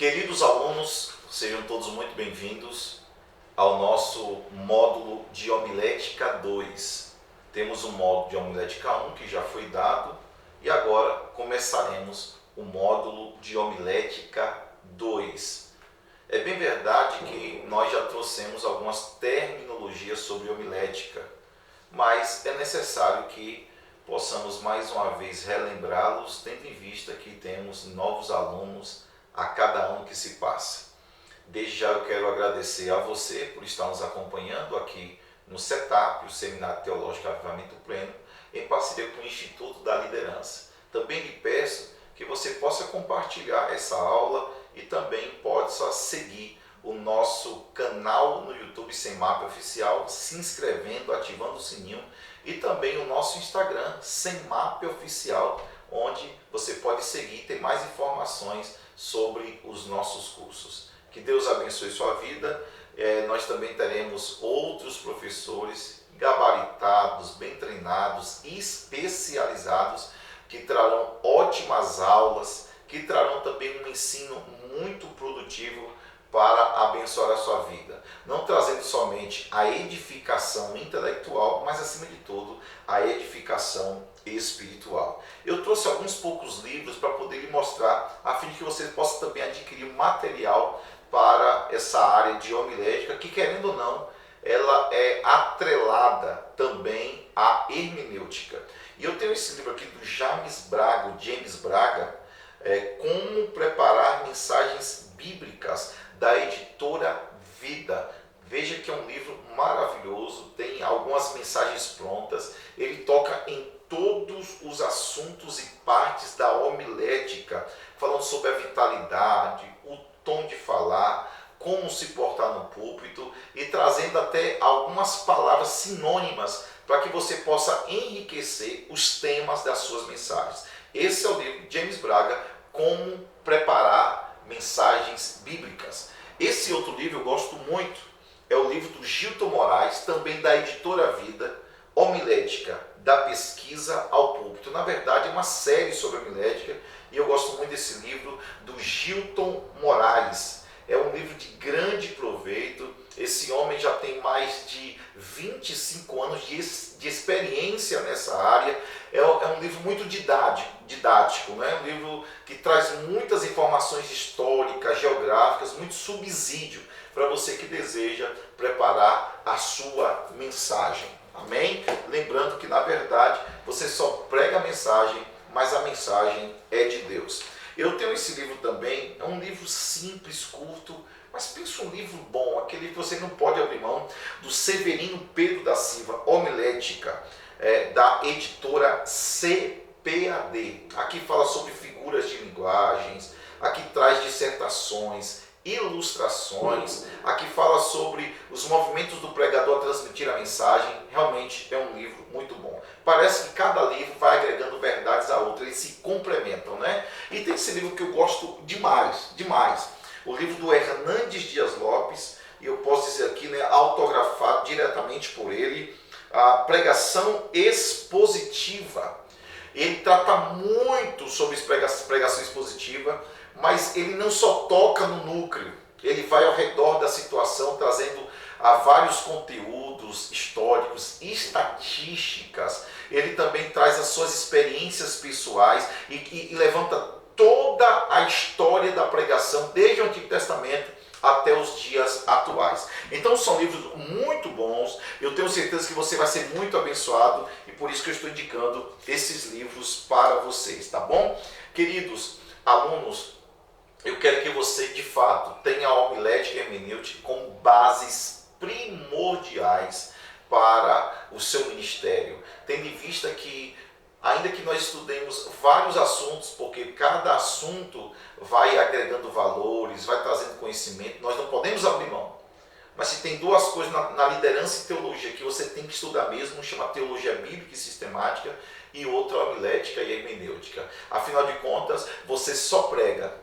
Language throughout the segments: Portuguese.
Queridos alunos, sejam todos muito bem-vindos ao nosso módulo de homilética 2. Temos o módulo de homilética 1 que já foi dado e agora começaremos o módulo de homilética 2. É bem verdade que nós já trouxemos algumas terminologias sobre homilética, mas é necessário que possamos mais uma vez relembrá-los, tendo em vista que temos novos alunos a cada ano que se passa. Desde já eu quero agradecer a você por estar nos acompanhando aqui no CETAP, o Seminário Teológico Avivamento Pleno, em parceria com o Instituto da Liderança. Também lhe peço que você possa compartilhar essa aula e também possa seguir o nosso canal no YouTube Semap Oficial, se inscrevendo, ativando o sininho, e também o nosso Instagram, Semap Oficial, onde você pode seguir e ter mais informações sobre os nossos cursos. Que Deus abençoe sua vida. Nós também teremos outros professores gabaritados, bem treinados e especializados, que trarão ótimas aulas, que trarão também um ensino muito produtivo para abençoar a sua vida. Não trazendo somente a edificação intelectual, mas acima de tudo, a edificação espiritual. Eu trouxe alguns poucos livros para poder lhe mostrar, a fim de que você possa também adquirir material para essa área de homilética, que querendo ou não, ela é atrelada também à hermenêutica. E eu tenho esse livro aqui do James Braga, Como Preparar Mensagens Bíblicas, da editora Vida. Veja que é um livro maravilhoso, tem algumas mensagens prontas, ele toca em todos os assuntos e partes da homilética, falando sobre a vitalidade, o tom de falar, como se portar no púlpito e trazendo até algumas palavras sinônimas para que você possa enriquecer os temas das suas mensagens. Esse é o livro de James Braga, Como Preparar Mensagens Bíblicas. Esse outro livro eu gosto muito, é o livro do Gilton Moraes, também da editora Vida, Homilética, da pesquisa ao púlpito. Na verdade, é uma série sobre homilética e eu gosto muito desse livro do Gilton Moraes. É um livro de grande proveito. Esse homem já tem mais de 25 anos de experiência nessa área. É um livro muito didático, né? Um livro que traz muitas informações históricas, geográficas, muito subsídio para você que deseja preparar a sua mensagem. Amém? Lembrando que, na verdade, você só prega a mensagem, mas a mensagem é de Deus. Eu tenho esse livro também, é um livro simples, curto, mas pensa um livro bom, aquele que você não pode abrir mão, do Severino Pedro da Silva, Homilética, da editora CPAD. Aqui fala sobre figuras de linguagens, aqui traz dissertações, ilustrações, aqui fala sobre os movimentos do pregador a transmitir a mensagem. Realmente é um livro muito bom. Parece que cada livro vai agregando verdades a outra, eles se complementam, né? E tem esse livro que eu gosto demais, o livro do Hernandes Dias Lopes, e eu posso dizer aqui, né, autografado diretamente por ele, a Pregação Expositiva. Ele trata muito sobre pregação expositiva, mas ele não só toca no núcleo, ele vai ao redor da situação, trazendo vários conteúdos históricos, estatísticas. Ele também traz as suas experiências pessoais e levanta toda a história da pregação, desde o Antigo Testamento até os dias atuais. Então são livros muito bons, eu tenho certeza que você vai ser muito abençoado e por isso que eu estou indicando esses livros para vocês, tá bom? Queridos alunos, eu quero que você de fato tenha a homilética e hermenêutica como bases primordiais para o seu ministério, tendo em vista que ainda que nós estudemos vários assuntos, porque cada assunto vai agregando valores, vai trazendo conhecimento, nós não podemos abrir mão. Mas se tem duas coisas na liderança e teologia que você tem que estudar mesmo, um chama teologia bíblica e sistemática e outra homilética e hermenêutica. Afinal de contas, você só prega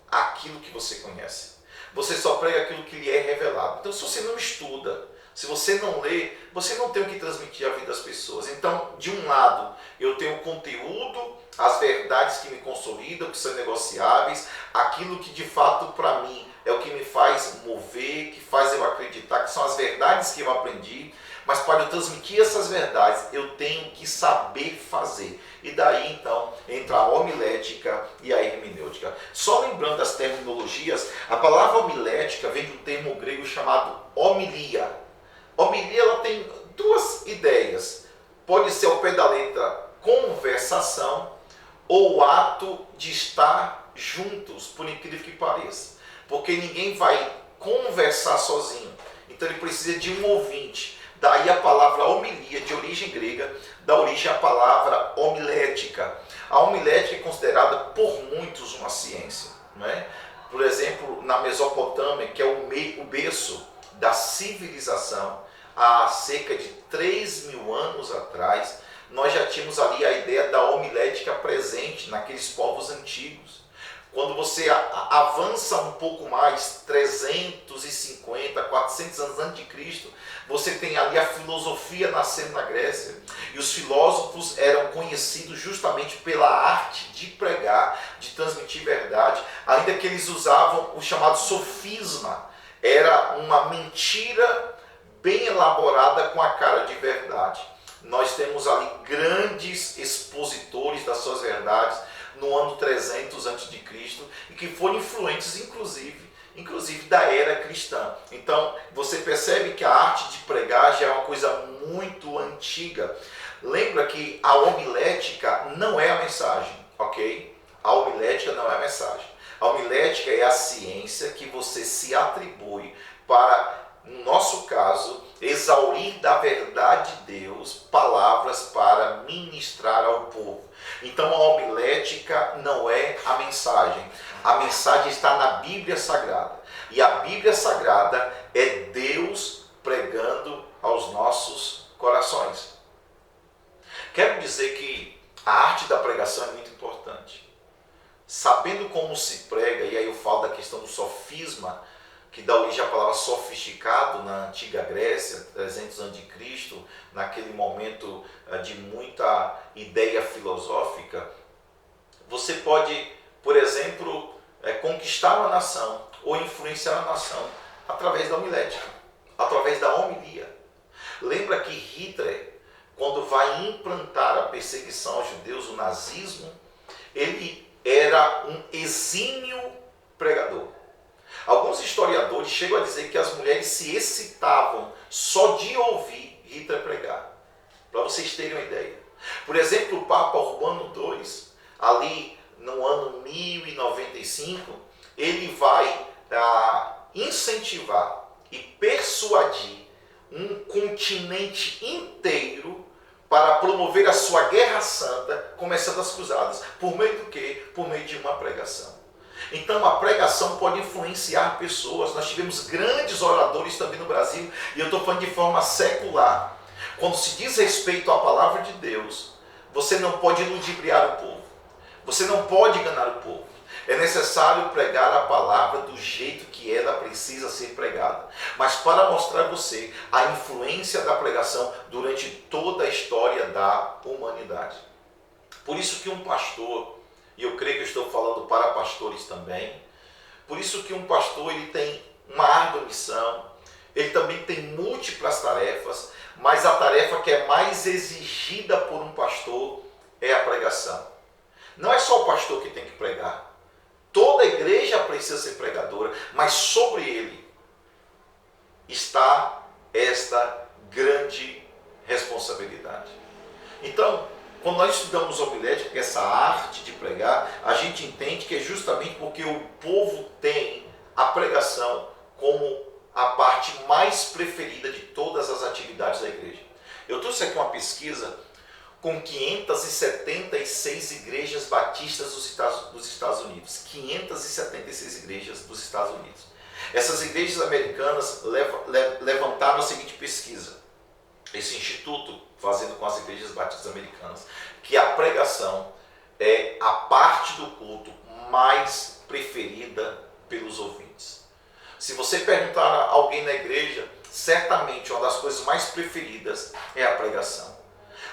aquilo que você conhece. Você só prega aquilo que lhe é revelado. Então, se você não estuda, Se você não lê, você não tem o que transmitir à vida das pessoas. Então, de um lado, eu tenho o conteúdo, as verdades que me consolidam, que são negociáveis, aquilo que de fato para mim é o que me faz mover, que faz eu acreditar, que são as verdades que eu aprendi. Mas para eu transmitir essas verdades, eu tenho que saber fazer. E daí então entra a homilética e a hermenêutica. Só lembrando das terminologias, a palavra homilética vem de um termo grego chamado homilia. Homilia ela tem duas ideias. Pode ser ao pé da letra conversação ou ato de estar juntos, por incrível que pareça. Porque ninguém vai conversar sozinho. Então ele precisa de um ouvinte. Daí a palavra homilia, de origem grega, dá origem à palavra homilética. A homilética é considerada por muitos uma ciência. Não é? Por exemplo, na Mesopotâmia, que é o berço da civilização, há cerca de 3.000 anos atrás, nós já tínhamos ali a ideia da homilética presente naqueles povos antigos. Quando você avança um pouco mais, 350, 400 anos antes de Cristo, você tem ali a filosofia nascendo na Grécia. E os filósofos eram conhecidos justamente pela arte de pregar, de transmitir verdade, ainda que eles usavam o chamado sofisma. Era uma mentira bem elaborada com a cara de verdade. Nós temos ali grandes expositores das suas verdades no ano 300 a.C. e que foram influentes inclusive da era cristã. Então você percebe que a arte de pregar já é uma coisa muito antiga. Lembra que a homilética não é a mensagem, ok? A homilética não é a mensagem. A homilética é a ciência que você se atribui para, no nosso caso, exaurir da verdade de Deus palavras para ministrar ao povo. Então a homilética não é a mensagem. A mensagem está na Bíblia Sagrada. E a Bíblia Sagrada é Deus pregando aos nossos corações. Quero dizer que a arte da pregação é muito importante. Sabendo como se prega, e aí eu falo da questão do sofisma, que dá origem à palavra sofisticado na antiga Grécia, 300 a.C., naquele momento de muita ideia filosófica, você pode, por exemplo, conquistar uma nação ou influenciar a nação através da homilética, através da homilia. Lembra que Hitler, quando vai implantar a perseguição aos judeus, o nazismo, ele era um exímio pregador. Alguns historiadores chegam a dizer que as mulheres se excitavam só de ouvir Hitler pregar. Para vocês terem uma ideia. Por exemplo, o Papa Urbano II, ali no ano 1095, ele vai incentivar e persuadir um continente inteiro para promover a sua guerra santa, começando as cruzadas. Por meio do quê? Por meio de uma pregação. Então a pregação pode influenciar pessoas. Nós tivemos grandes oradores também no Brasil, e eu estou falando de forma secular. Quando se diz respeito à palavra de Deus, você não pode ludibriar o povo. Você não pode enganar o povo. É necessário pregar a palavra do jeito que ela precisa ser pregada. Mas para mostrar a você a influência da pregação durante toda a história da humanidade. Por isso que um pastor, e eu creio que eu estou falando para pastores também, por isso que um pastor ele tem uma árdua missão, ele também tem múltiplas tarefas, mas a tarefa que é mais exigida por um pastor é a pregação. Não é só o pastor que tem que pregar. Toda a igreja precisa ser pregadora, mas sobre ele está esta grande responsabilidade. Então, quando nós estudamos homilética, essa arte de pregar, a gente entende que é justamente porque o povo tem a pregação como a parte mais preferida de todas as atividades da igreja. Eu trouxe aqui uma pesquisa com 576 igrejas batistas dos Estados Unidos. 576 igrejas dos Estados Unidos. Essas igrejas americanas levantaram a seguinte pesquisa. Esse instituto, fazendo com as igrejas batistas americanas, que a pregação é a parte do culto mais preferida pelos ouvintes. Se você perguntar a alguém na igreja certamente uma das coisas mais preferidas é a pregação.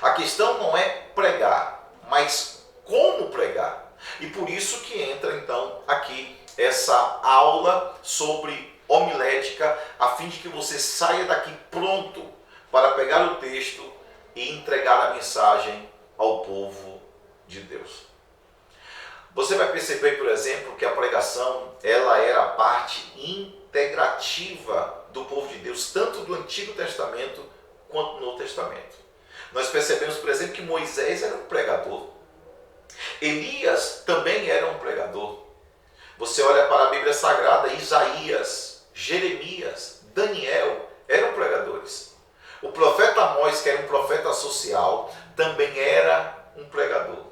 A questão não é pregar, mas como pregar. E por isso que entra então aqui essa aula sobre homilética, a fim de que você saia daqui pronto para pegar o texto e entregar a mensagem ao povo de Deus. Você vai perceber, por exemplo, que a pregação ela era a parte integrativa do povo de Deus, tanto do Antigo Testamento quanto do Novo Testamento. Nós percebemos, por exemplo, que Moisés era um pregador. Elias também era um pregador. Você olha para a Bíblia Sagrada, Isaías, Jeremias, Daniel eram pregadores. O profeta Amós, que era um profeta social, também era um pregador.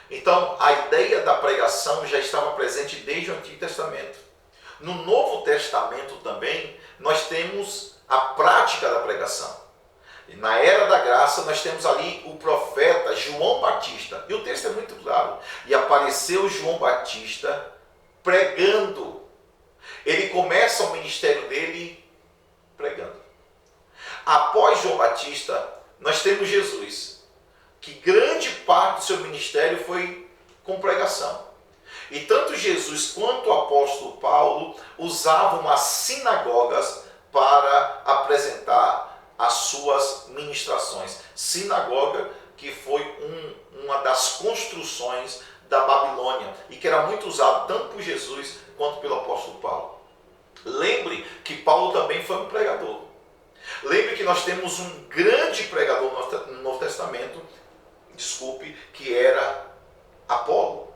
Então, a ideia da pregação já estava presente desde o Antigo Testamento. No Novo Testamento também, nós temos a prática da pregação. Na Era da Graça, nós temos ali o profeta João Batista. E o texto é muito claro. E apareceu João Batista pregando. Ele começa o ministério dele pregando. Após João Batista, nós temos Jesus, que grande parte do seu ministério foi com pregação. E tanto Jesus quanto o apóstolo Paulo usavam as sinagogas para apresentar as suas ministrações. Sinagoga que foi uma das construções da Babilônia e que era muito usado tanto por Jesus quanto pelo apóstolo Paulo. Lembre que Paulo também foi um pregador. Lembre que nós temos um grande pregador no Novo Testamento, que era Apolo.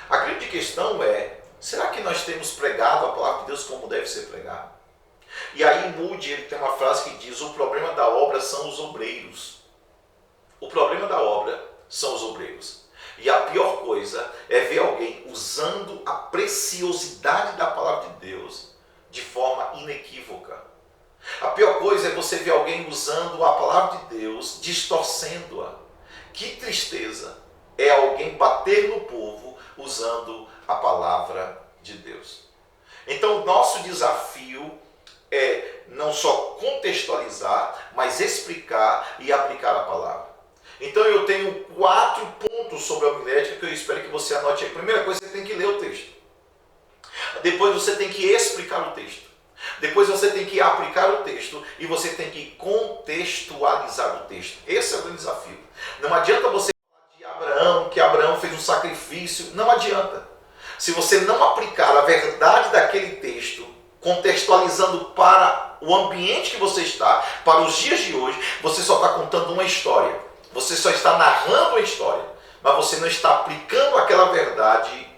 A grande questão é, será que nós temos pregado a palavra de Deus como deve ser pregado? E aí Moody, ele tem uma frase que diz, o problema da obra são os obreiros. O problema da obra são os obreiros. E a pior coisa é ver alguém usando a preciosidade da palavra de Deus de forma inequívoca. A pior coisa é você ver alguém usando a palavra de Deus, distorcendo-a. Que tristeza é alguém bater no povo usando a palavra de Deus. Então, o nosso desafio é não só contextualizar, mas explicar e aplicar a palavra. Então, eu tenho 4 pontos sobre a homilética que eu espero que você anote aí. Primeira coisa, você tem que ler o texto. Depois, você tem que explicar o texto. Depois você tem que aplicar o texto e você tem que contextualizar o texto. Esse é o grande desafio. Não adianta você falar de Abraão, que Abraão fez um sacrifício. Não adianta. Se você não aplicar a verdade daquele texto, contextualizando para o ambiente que você está, para os dias de hoje, você só está contando uma história. Você só está narrando a história, mas você não está aplicando aquela verdade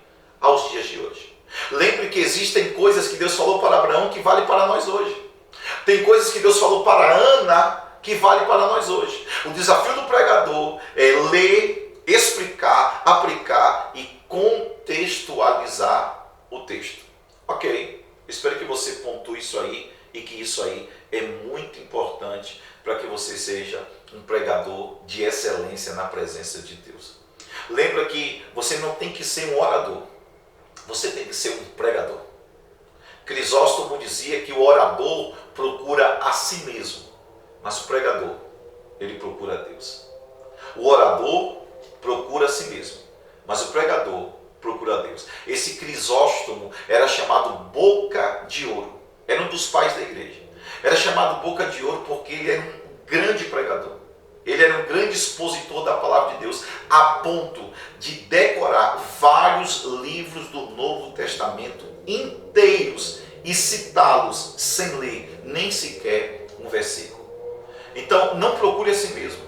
aos dias de hoje. Lembre que existem coisas que Deus falou para Abraão que vale para nós hoje. Tem coisas que Deus falou para Ana que vale para nós hoje. O desafio do pregador é ler, explicar, aplicar e contextualizar o texto. Ok, espero que você pontue isso aí e que isso aí é muito importante para que você seja um pregador de excelência na presença de Deus. Lembra que você não tem que ser um orador. Você tem que ser um pregador. Crisóstomo dizia que o orador procura a si mesmo, mas o pregador, ele procura a Deus. O orador procura a si mesmo, mas o pregador procura a Deus. Esse Crisóstomo era chamado Boca de Ouro. Era um dos pais da igreja. Era chamado Boca de Ouro porque ele era um grande pregador. Ele era um grande expositor da palavra de Deus, a ponto de decorar vários livros do Novo Testamento inteiros e citá-los sem ler nem sequer um versículo. Então, não procure a si mesmo,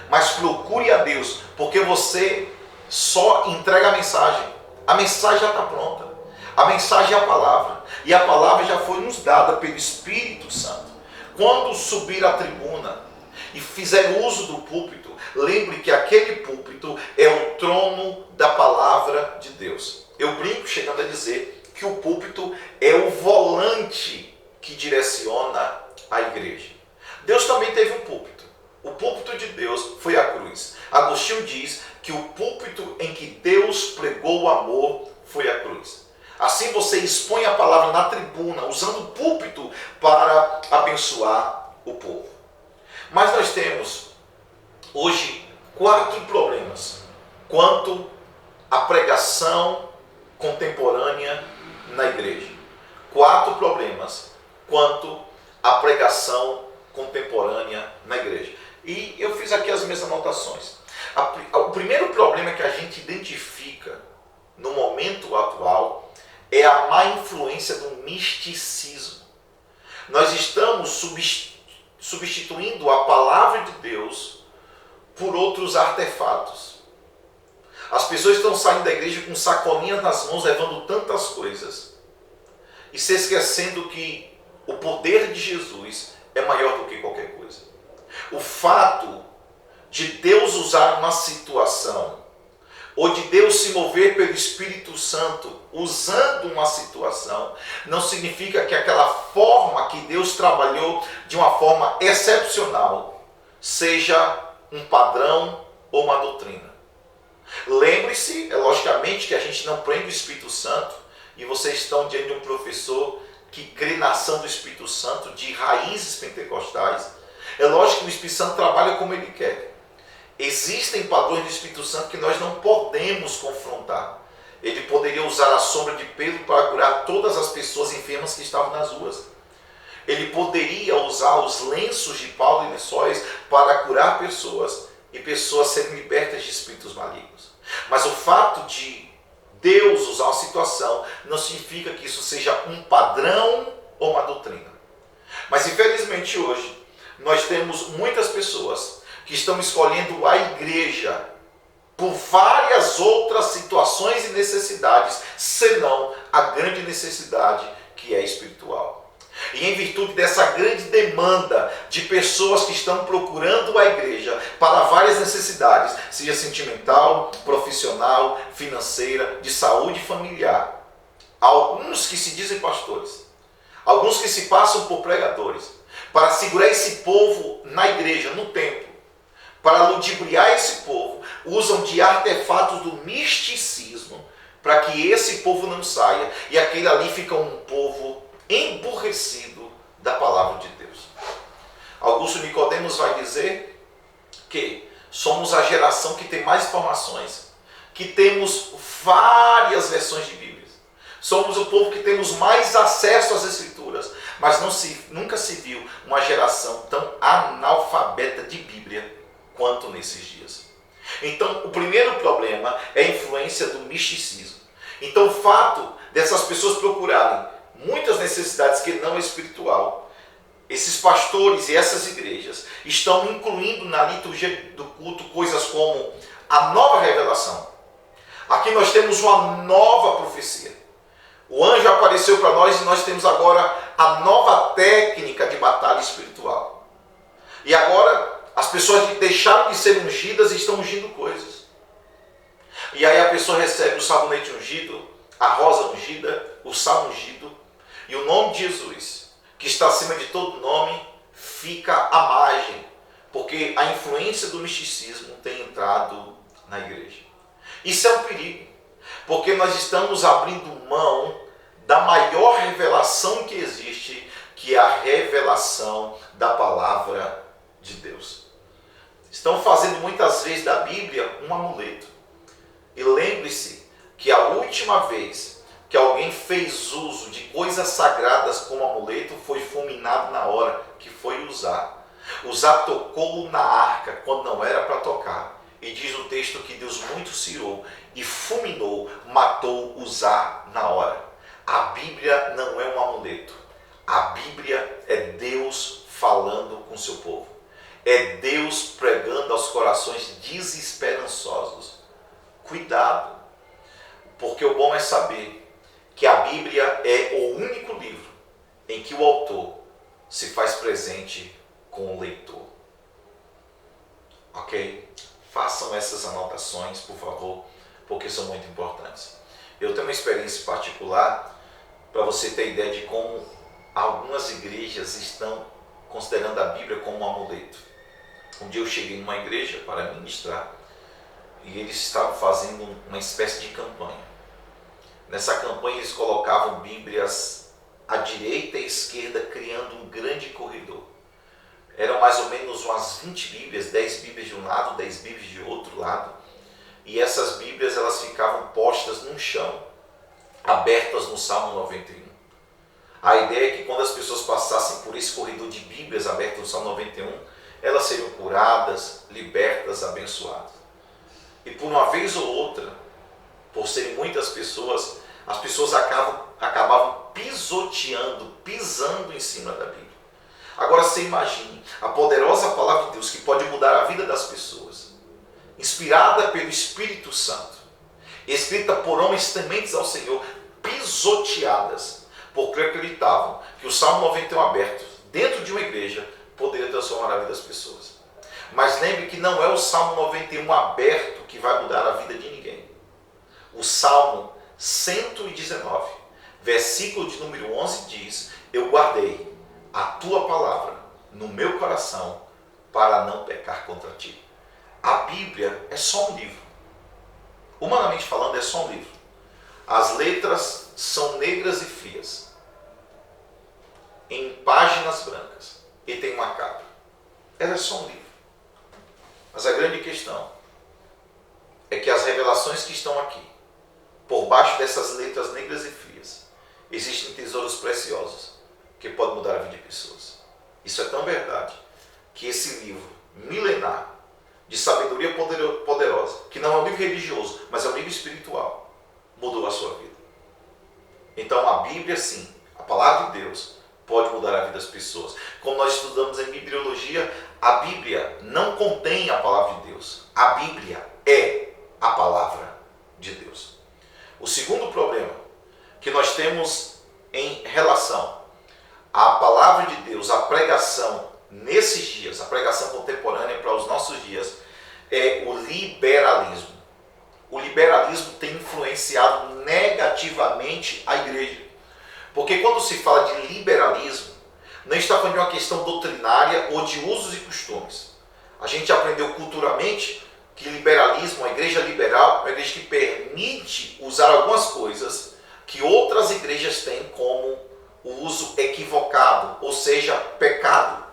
mas procure a Deus, porque você só entrega a mensagem. A mensagem já está pronta. A mensagem é a palavra. E a palavra já foi nos dada pelo Espírito Santo. Quando subir à tribuna e fizer uso do púlpito, lembre que aquele púlpito é o trono da palavra de Deus. Eu brinco chegando a dizer que o púlpito é o volante que direciona a igreja. Deus também teve um púlpito. O púlpito de Deus foi a cruz. Agostinho diz que o púlpito em que Deus pregou o amor foi a cruz. Assim você expõe a palavra na tribuna, usando o púlpito para abençoar o povo. Mas nós temos hoje 4 problemas quanto à pregação contemporânea na igreja. 4 problemas quanto à pregação contemporânea na igreja. E eu fiz aqui as minhas anotações. O primeiro problema que a gente identifica no momento atual é a má influência do misticismo. Nós estamos substituindo a palavra de Deus por outros artefatos. As pessoas estão saindo da igreja com sacolinhas nas mãos, levando tantas coisas, e se esquecendo que o poder de Jesus é maior do que qualquer coisa. O fato de Deus usar uma situação, ou de Deus se mover pelo Espírito Santo usando uma situação, não significa que aquela forma que Deus trabalhou de uma forma excepcional seja um padrão ou uma doutrina. Lembre-se, logicamente, que a gente não prende o Espírito Santo, e vocês estão diante de um professor que crê na ação do Espírito Santo de raízes pentecostais. É lógico que o Espírito Santo trabalha como ele quer. Existem padrões do Espírito Santo que nós não podemos confrontar. Ele poderia usar a sombra de Pedro para curar todas as pessoas enfermas que estavam nas ruas. Ele poderia usar os lenços de Paulo e lençóis para curar pessoas e pessoas serem libertas de espíritos malignos. Mas o fato de Deus usar uma situação não significa que isso seja um padrão ou uma doutrina. Mas infelizmente hoje nós temos muitas pessoas que estão escolhendo a igreja por várias outras situações e necessidades, senão a grande necessidade que é espiritual. E em virtude dessa grande demanda de pessoas que estão procurando a igreja para várias necessidades, seja sentimental, profissional, financeira, de saúde familiar, alguns que se dizem pastores, alguns que se passam por pregadores, para segurar esse povo na igreja, no templo, para ludibriar esse povo, usam de artefatos do misticismo para que esse povo não saia. E aquele ali fica um povo emburrecido da palavra de Deus. Augusto Nicodemos vai dizer que somos a geração que tem mais informações, que temos várias versões de Bíblia. Somos o povo que temos mais acesso às Escrituras, mas nunca se viu uma geração tão analfabeta de Bíblia quanto nesses dias. Então, o primeiro problema é a influência do misticismo. Então, o fato dessas pessoas procurarem muitas necessidades que não é espiritual, esses pastores e essas igrejas estão incluindo na liturgia do culto coisas como a nova revelação. Aqui nós temos uma nova profecia. O anjo apareceu para nós e nós temos agora a nova técnica de batalha espiritual. E agora as pessoas deixaram de ser ungidas e estão ungindo coisas. E aí a pessoa recebe o sabonete ungido, a rosa ungida, o sal ungido, e o nome de Jesus, que está acima de todo nome, fica à margem, porque a influência do misticismo tem entrado na igreja. Isso é um perigo, porque nós estamos abrindo mão da maior revelação que existe, que é a revelação da palavra de Deus. Estão fazendo muitas vezes da Bíblia um amuleto. E lembre-se que a última vez que alguém fez uso de coisas sagradas como amuleto foi fulminado na hora que foi usar. Uzá tocou na arca quando não era para tocar. E diz o texto que Deus muito se irou e fulminou, matou Uzá na hora. A Bíblia não é um amuleto. A Bíblia é Deus falando com seu povo. É Deus pregando aos corações desesperançosos. Cuidado, porque o bom é saber que a Bíblia é o único livro em que o autor se faz presente com o leitor. Ok? Façam essas anotações, por favor, porque são muito importantes. Eu tenho uma experiência particular para você ter ideia de como algumas igrejas estão considerando a Bíblia como um amuleto. Um dia eu cheguei numa igreja para ministrar e eles estavam fazendo uma espécie de campanha. Nessa campanha eles colocavam Bíblias à direita e à esquerda, criando um grande corredor. Eram mais ou menos umas 20 Bíblias, 10 Bíblias de um lado, 10 Bíblias de outro lado. E essas Bíblias elas ficavam postas no chão, abertas no Salmo 91. A ideia é que quando as pessoas passassem por esse corredor de Bíblias abertas no Salmo 91, elas seriam curadas, libertas, abençoadas. E por uma vez ou outra, por serem muitas pessoas, as pessoas acabavam pisoteando, pisando em cima da Bíblia. Agora você imagine a poderosa palavra de Deus que pode mudar a vida das pessoas, inspirada pelo Espírito Santo, escrita por homens tementes ao Senhor, pisoteadas, porque acreditavam que o Salmo 91 aberto dentro de uma igreja poderia transformar a vida das pessoas. Mas lembre que não é o Salmo 91 aberto que vai mudar a vida de ninguém. O Salmo 119, versículo de número 11 diz: eu guardei a tua palavra no meu coração para não pecar contra ti. A Bíblia é só um livro. Humanamente falando, é só um livro. As letras são negras e frias, em páginas brancas, e tem uma capa. Ela é só um livro. Mas a grande questão é que as revelações que estão aqui, por baixo dessas letras negras e frias, existem tesouros preciosos que podem mudar a vida de pessoas. Isso é tão verdade que esse livro milenar de sabedoria poderosa, que não é um livro religioso, mas é um livro espiritual, mudou a sua vida. Então a Bíblia, sim, a palavra de Deus, pode mudar a vida das pessoas. Como nós estudamos em bibliologia, a Bíblia não contém a palavra de Deus. A Bíblia é a palavra de Deus. O segundo problema que nós temos em relação à palavra de Deus, a pregação nesses dias, a pregação contemporânea para os nossos dias, é o liberalismo. O liberalismo tem influenciado negativamente a igreja. Porque quando se fala de liberalismo, não está falando de uma questão doutrinária ou de usos e costumes. A gente aprendeu culturalmente que liberalismo, a igreja liberal, é uma igreja que permite usar algumas coisas que outras igrejas têm como o uso equivocado, ou seja, pecado.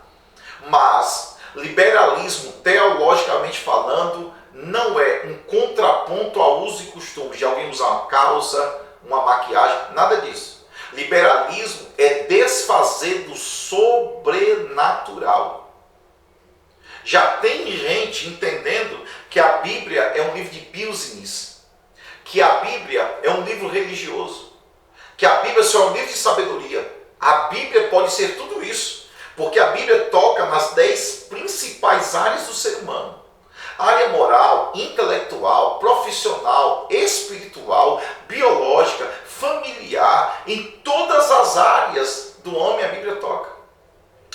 Mas liberalismo, teologicamente falando, não é um contraponto ao uso e costumes de alguém usar uma calça, uma maquiagem, nada disso. Liberalismo é desfazer do sobrenatural. Já tem gente entendendo que a Bíblia é um livro de business, que a Bíblia é um livro religioso, que a Bíblia só é um livro de sabedoria. A Bíblia pode ser tudo isso, porque a Bíblia toca nas 10 principais áreas do ser humano. Área moral, intelectual, profissional, espiritual, biológica, familiar, em todas as áreas do homem a Bíblia toca.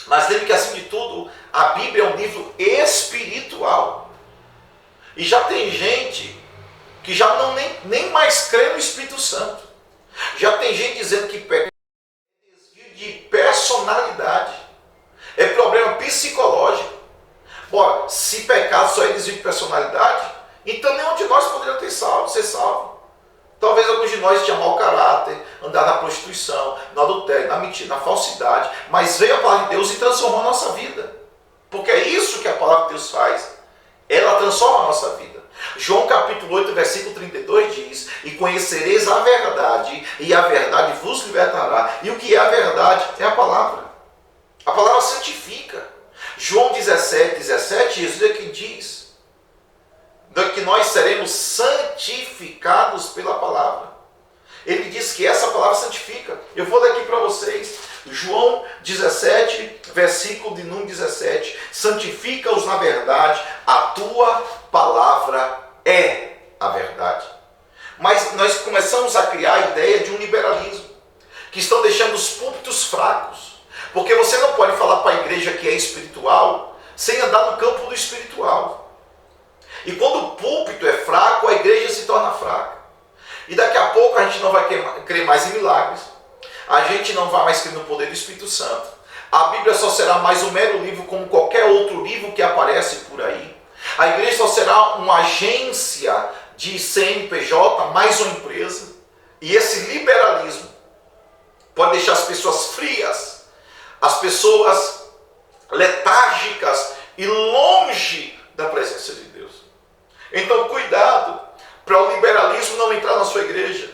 Mas lembre que, acima de tudo, a Bíblia é um livro espiritual. E já tem gente que já não nem mais crê no Espírito Santo. Já tem gente dizendo que peca é desvio de personalidade, é problema psicológico. Bora, se pecado só é desvio de personalidade, então nenhum de nós poderia ser salvo. Talvez alguns de nós tinham mau caráter, andar na prostituição, no adultério, na mentira, na falsidade, mas veio a palavra de Deus e transformou a nossa vida. Porque é isso que a palavra de Deus faz. Ela transforma a nossa vida. João capítulo 8, versículo 32 diz: e conhecereis a verdade, e a verdade vos libertará. E o que é a verdade? É a palavra. A palavra santifica. João 17, Jesus é quem diz que nós seremos santificados pela palavra. Ele diz que essa palavra santifica. Eu vou ler aqui para vocês. João 17, versículo de número 17. Santifica-os na verdade, a tua palavra é a verdade. Mas nós começamos a criar a ideia de um liberalismo, que estão deixando os púlpitos fracos. Porque você não pode falar para a igreja que é espiritual sem andar no campo do espiritual. E quando o púlpito é fraco, a igreja se torna fraca. E daqui a pouco a gente não vai crer mais em milagres. A gente não vai mais crer no poder do Espírito Santo. A Bíblia só será mais um mero livro como qualquer outro livro que aparece por aí. A igreja só será uma agência de CNPJ, mais uma empresa. E esse liberalismo pode deixar as pessoas frias, as pessoas letárgicas e longe da presença de Deus. Então, cuidado para o liberalismo não entrar na sua igreja.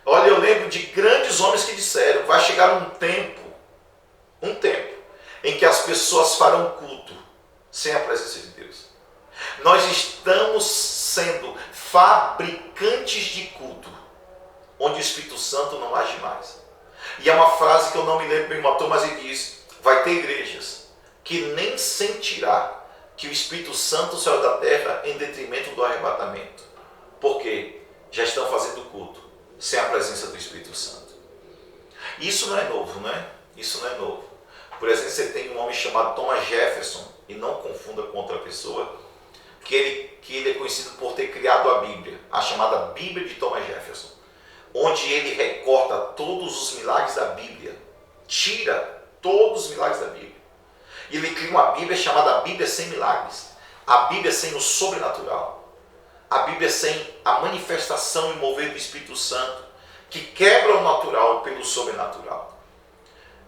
Olha, eu lembro de grandes homens que disseram, vai chegar um tempo em que as pessoas farão culto sem a presença de Deus. Nós estamos sendo fabricantes de culto, onde o Espírito Santo não age mais. E é uma frase que eu não me lembro bem, matou, mas ele diz, vai ter igrejas que nem sentirá que o Espírito Santo saiu da terra em detrimento do arrebatamento. Por quê? Já estão fazendo culto sem a presença do Espírito Santo. Isso não é novo, né? Isso não é novo. Por exemplo, você tem um homem chamado Thomas Jefferson, e não confunda com outra pessoa, que ele é conhecido por ter criado a Bíblia, a chamada Bíblia de Thomas Jefferson, onde ele recorta todos os milagres da Bíblia, tira todos os milagres da Bíblia. E ele cria uma Bíblia chamada Bíblia sem milagres, a Bíblia sem o sobrenatural, a Bíblia sem a manifestação e mover do Espírito Santo, que quebra o natural pelo sobrenatural.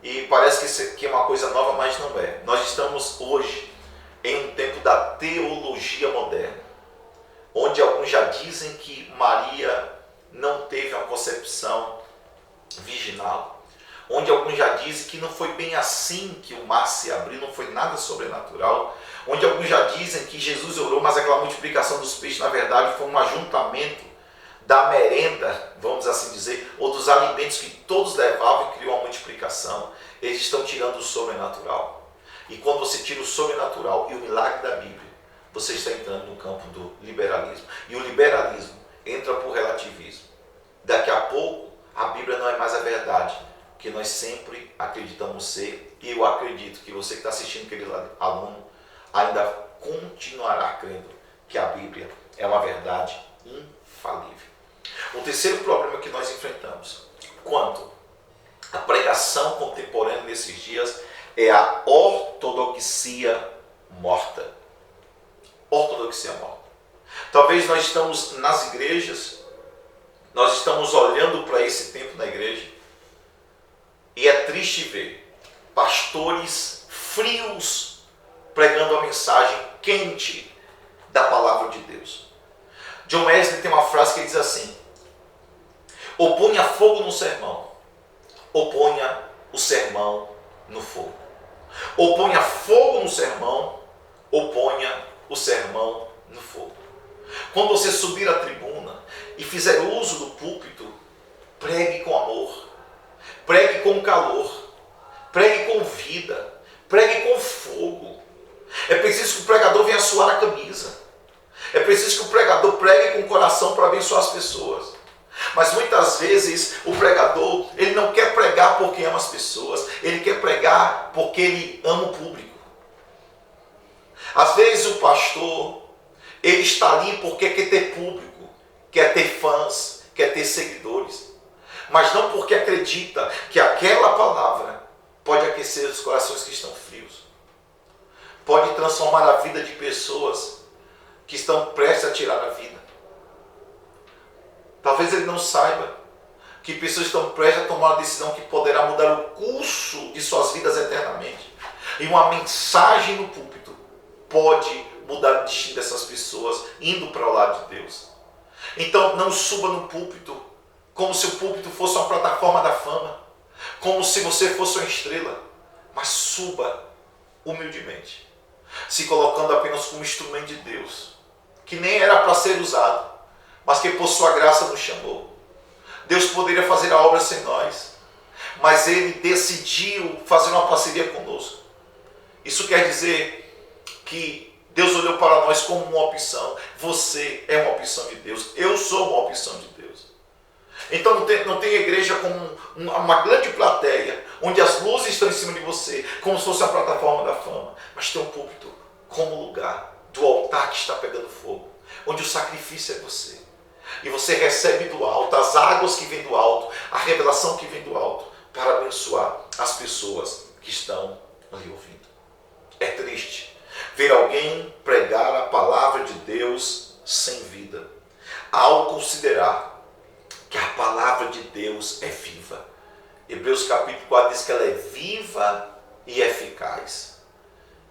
E parece que é uma coisa nova, mas não é. Nós estamos hoje em um tempo da teologia moderna, onde alguns já dizem que Maria não teve uma concepção virginal, onde alguns já dizem que não foi bem assim que o mar se abriu, não foi nada sobrenatural, onde alguns já dizem que Jesus orou, mas aquela multiplicação dos peixes, na verdade, foi um ajuntamento da merenda, vamos assim dizer, ou dos alimentos que todos levavam e criou uma multiplicação. Eles estão tirando o sobrenatural. E quando você tira o sobrenatural e o milagre da Bíblia, você está entrando no campo do liberalismo. E o liberalismo entra por relativismo. Daqui a pouco, a Bíblia não é mais a verdade que nós sempre acreditamos ser. E eu acredito que você que está assistindo, querido aluno, ainda continuará crendo que a Bíblia é uma verdade infalível. O terceiro problema que nós enfrentamos quanto à pregação contemporânea nesses dias é a ortodoxia morta. Ortodoxia morta. Talvez nós estamos nas igrejas, nós estamos olhando para esse tempo na igreja e é triste ver pastores frios pregando a mensagem quente da palavra de Deus. John Wesley tem uma frase que diz assim: oponha fogo no sermão, oponha o sermão no fogo. Oponha fogo no sermão, oponha o sermão no fogo. Quando você subir à tribuna e fizer uso do púlpito, pregue com amor, pregue com calor, pregue com vida, pregue com fogo. É preciso que o pregador venha suar a camisa. É preciso que o pregador pregue com o coração para abençoar as pessoas. Mas muitas vezes o pregador, ele não quer pregar porque ama as pessoas, ele quer pregar porque ele ama o público. Às vezes o pastor, ele está ali porque quer ter público, quer ter fãs, quer ter seguidores, mas não porque acredita que aquela palavra pode aquecer os corações que estão frios, pode transformar a vida de pessoas que estão prestes a tirar a vida. Talvez ele não saiba que pessoas estão prestes a tomar uma decisão que poderá mudar o curso de suas vidas eternamente. E uma mensagem no púlpito pode mudar o destino dessas pessoas indo para o lado de Deus. Então não suba no púlpito como se o púlpito fosse uma plataforma da fama, como se você fosse uma estrela, mas suba humildemente, se colocando apenas como instrumento de Deus, que nem era para ser usado, mas que por sua graça nos chamou. Deus poderia fazer a obra sem nós, mas Ele decidiu fazer uma parceria conosco. Isso quer dizer que Deus olhou para nós como uma opção. Você é uma opção de Deus. Eu sou uma opção de Deus. Então não tem igreja como uma grande plateia, onde as luzes estão em cima de você, como se fosse a plataforma da fama. Mas tem um púlpito como lugar do altar que está pegando fogo, onde o sacrifício é você. E você recebe do alto as águas que vêm do alto, a revelação que vem do alto, para abençoar as pessoas que estão ali ouvindo. É triste ver alguém pregar a palavra de Deus sem vida, ao considerar que a palavra de Deus é viva. Hebreus capítulo 4 diz que ela é viva e eficaz.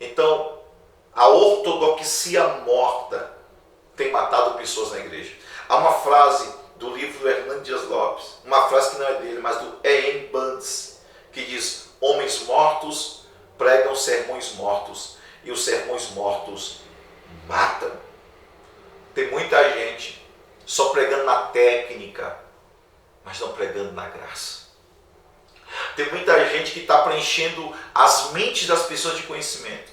Então, a ortodoxia morta tem matado pessoas na igreja. Há uma frase do livro do Hernando Dias Lopes, uma frase que não é dele, mas do E.M. Bundes, que diz: homens mortos pregam sermões mortos, e os sermões mortos matam. Tem muita gente só pregando na técnica, mas não pregando na graça. Tem muita gente que está preenchendo as mentes das pessoas de conhecimento,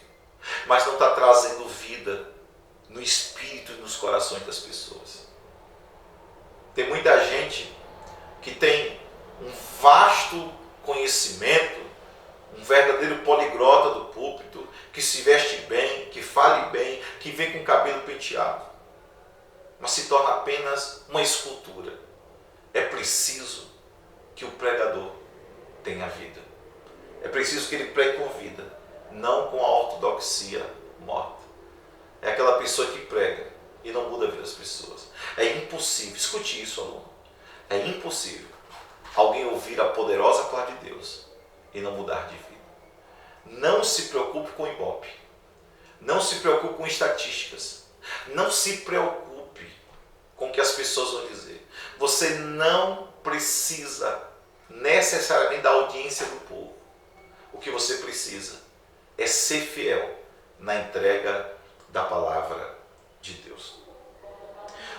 mas não está trazendo vida no espírito e nos corações das pessoas. Tem muita gente que tem um vasto conhecimento, um verdadeiro poliglota do púlpito, que se veste bem, que fale bem, que vem com o cabelo penteado, mas se torna apenas uma escultura. É preciso que o pregador tenha vida. É preciso que ele pregue com vida, não com a ortodoxia morta. É aquela pessoa que prega e não muda a vida das pessoas. É impossível, escute isso, aluno, é impossível alguém ouvir a poderosa palavra de Deus e não mudar de vida. Não se preocupe com ibope, não se preocupe com estatísticas, não se preocupe com o que as pessoas vão dizer. Você não precisa necessariamente da audiência do povo. O que você precisa é ser fiel na entrega da palavra de Deus.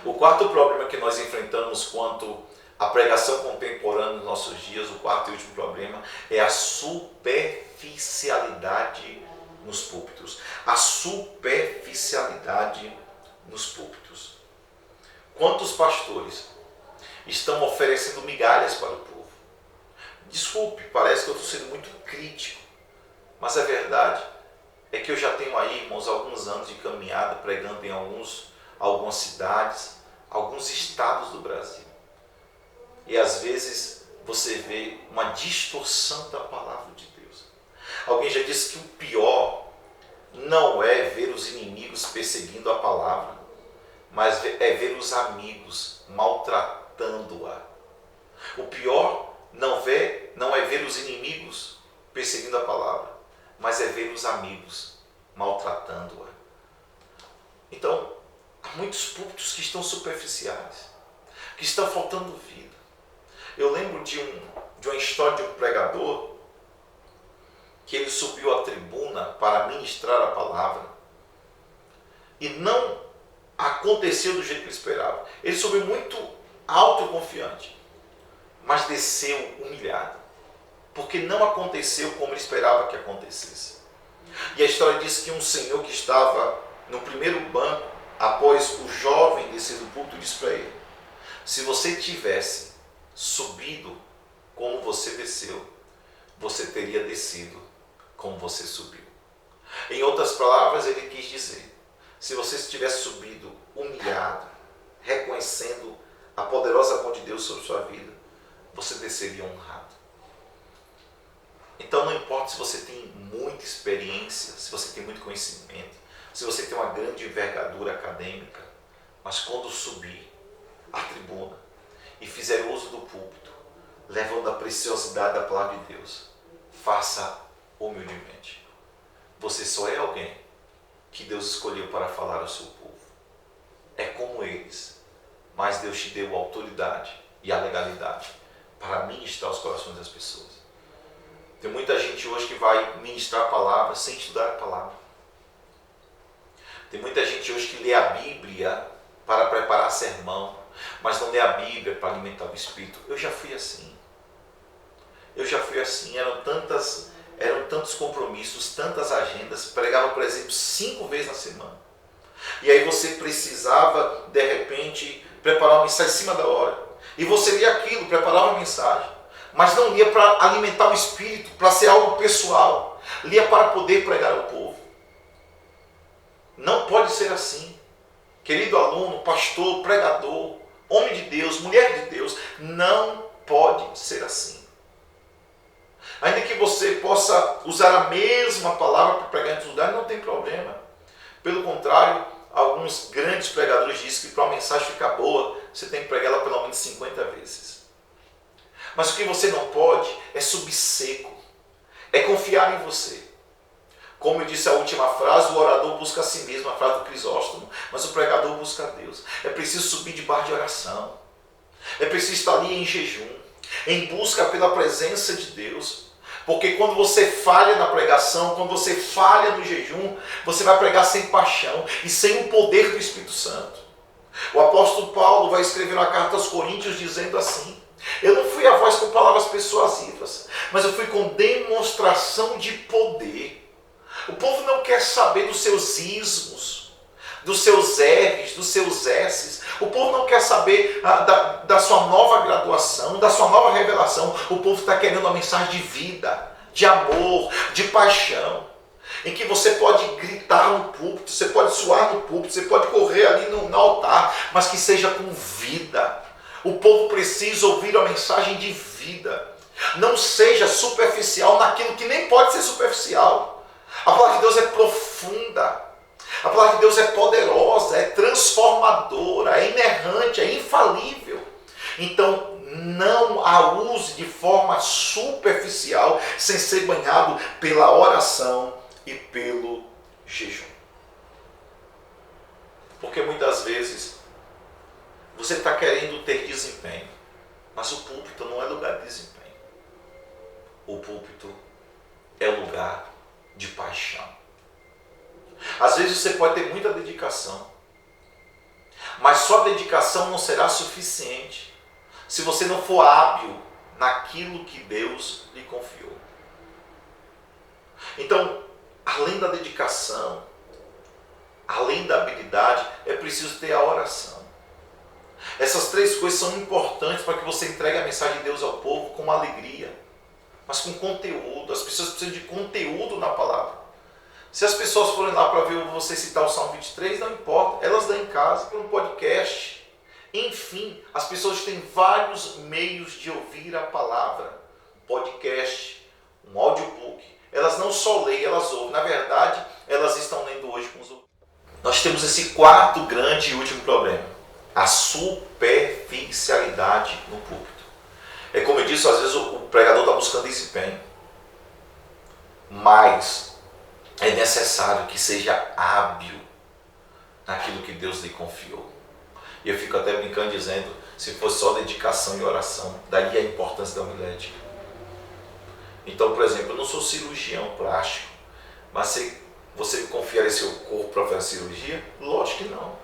O quarto problema que nós enfrentamos quanto à pregação contemporânea nos nossos dias, o quarto e último problema, é a superficialidade nos púlpitos. A superficialidade nos púlpitos. Quantos pastores estão oferecendo migalhas para o povo? Desculpe, parece que eu estou sendo muito crítico, mas a verdade é que eu já tenho aí, irmãos, alguns anos de caminhada pregando em algumas cidades, alguns estados do Brasil. E às vezes você vê uma distorção da palavra de Deus. Alguém já disse que o pior não é ver os inimigos perseguindo a palavra, mas é ver os amigos maltratando-a. O pior não é ver os inimigos perseguindo a palavra, mas é ver os amigos maltratando-a. Então, há muitos púlpitos que estão superficiais, que estão faltando vida. Eu lembro de uma história de um pregador que ele subiu à tribuna para ministrar a palavra e não aconteceu do jeito que ele esperava. Ele subiu muito alto e confiante, mas desceu humilhado, porque não aconteceu como ele esperava que acontecesse. E a história diz que um senhor que estava no primeiro banco, após o jovem descer do púlpito, disse para ele: se você tivesse subido como você desceu, você teria descido como você subiu. Em outras palavras, ele quis dizer: se você tivesse subido humilhado, reconhecendo a poderosa mão de Deus sobre sua vida, você desceria honrado. Então não importa se você tem muita experiência, se você tem muito conhecimento, se você tem uma grande envergadura acadêmica, mas quando subir à tribuna e fizer uso do púlpito, levando a preciosidade da palavra de Deus, faça humildemente. Você só é alguém que Deus escolheu para falar ao seu povo. É como eles, mas Deus te deu a autoridade e a legalidade para ministrar os corações das pessoas. Tem muita gente hoje que vai ministrar a palavra sem estudar a palavra. Tem muita gente hoje que lê a Bíblia para preparar sermão, mas não lê a Bíblia para alimentar o Espírito. Eu já fui assim. Eram tantos compromissos, tantas agendas, pregava, por exemplo, 5 vezes na semana. E aí você precisava, de repente, preparar uma mensagem em cima da hora. E você lia aquilo, preparava uma mensagem, mas não lia para alimentar o Espírito, para ser algo pessoal. Lia para poder pregar ao povo. Não pode ser assim. Querido aluno, pastor, pregador, homem de Deus, mulher de Deus, não pode ser assim. Ainda que você possa usar a mesma palavra para pregar em outros lugares, não tem problema. Pelo contrário, Alguns grandes pregadores dizem que para uma mensagem ficar boa, você tem que pregar ela pelo menos 50 vezes. Mas o que você não pode é subir seco, é confiar em você. Como eu disse a última frase, o orador busca a si mesmo, a frase do Crisóstomo, mas o pregador busca a Deus. É preciso subir debaixo de oração. É preciso estar ali em jejum, em busca pela presença de Deus. Porque quando você falha na pregação, quando você falha no jejum, você vai pregar sem paixão e sem o poder do Espírito Santo. O apóstolo Paulo vai escrever uma carta aos Coríntios dizendo assim: eu não fui a voz com palavras persuasivas, mas eu fui com demonstração de poder. O povo não quer saber dos seus ismos, dos seus R's, dos seus S's. O povo não quer saber da sua nova graduação, da sua nova revelação. O povo está querendo uma mensagem de vida, de amor, de paixão. Em que você pode gritar no púlpito, você pode suar no púlpito, você pode correr ali no altar, mas que seja com vida. O povo precisa ouvir a mensagem de vida. Não seja superficial naquilo que nem pode ser superficial. A palavra de Deus é profunda. A palavra de Deus é poderosa, é transformadora, é inerrante, é infalível. Então, não a use de forma superficial, sem ser banhado pela oração e pelo jejum. Porque muitas vezes você está querendo ter desempenho, mas o púlpito não é lugar de desempenho. O púlpito é lugar de paixão. Às vezes você pode ter muita dedicação, mas só dedicação não será suficiente se você não for hábil naquilo que Deus lhe confiou. Então, além da dedicação, além da habilidade, é preciso ter a oração. Essas três coisas são importantes para que você entregue a mensagem de Deus ao povo com alegria, mas com conteúdo. As pessoas precisam de conteúdo na palavra. Se as pessoas forem lá para ver você citar o Salmo 23, não importa, elas dão em casa, um podcast. Enfim, as pessoas têm vários meios de ouvir a palavra. Um podcast, um audiobook. Elas não só leem, elas ouvem. Na verdade, elas estão lendo hoje com os outros. Nós temos esse quarto grande e último problema: a superficialidade no púlpito. É como eu disse, às vezes o pregador está buscando desempenho, mas é necessário que seja hábil naquilo que Deus lhe confiou. E eu fico até brincando dizendo, se fosse só dedicação e oração, daí a importância da homilética. Então, por exemplo, eu não sou cirurgião plástico, mas se você me confiar seu corpo para fazer cirurgia? Lógico que não.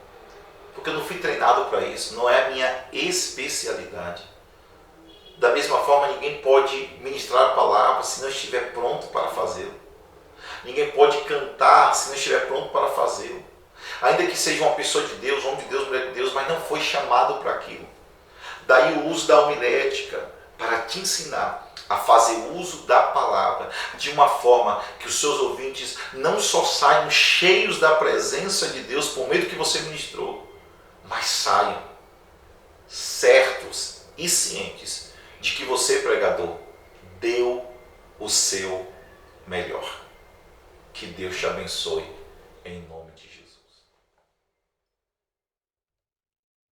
Porque eu não fui treinado para isso, não é a minha especialidade. Da mesma forma, ninguém pode ministrar a palavra se não estiver pronto para fazê-lo. Ninguém pode cantar se não estiver pronto para fazê-lo. Ainda que seja uma pessoa de Deus, homem de Deus, mulher de Deus, mas não foi chamado para aquilo. Daí o uso da homilética para te ensinar a fazer uso da palavra de uma forma que os seus ouvintes não só saiam cheios da presença de Deus por meio do que você ministrou, mas saiam certos e cientes de que você, pregador, deu o seu melhor. Que Deus te abençoe, em nome de Jesus.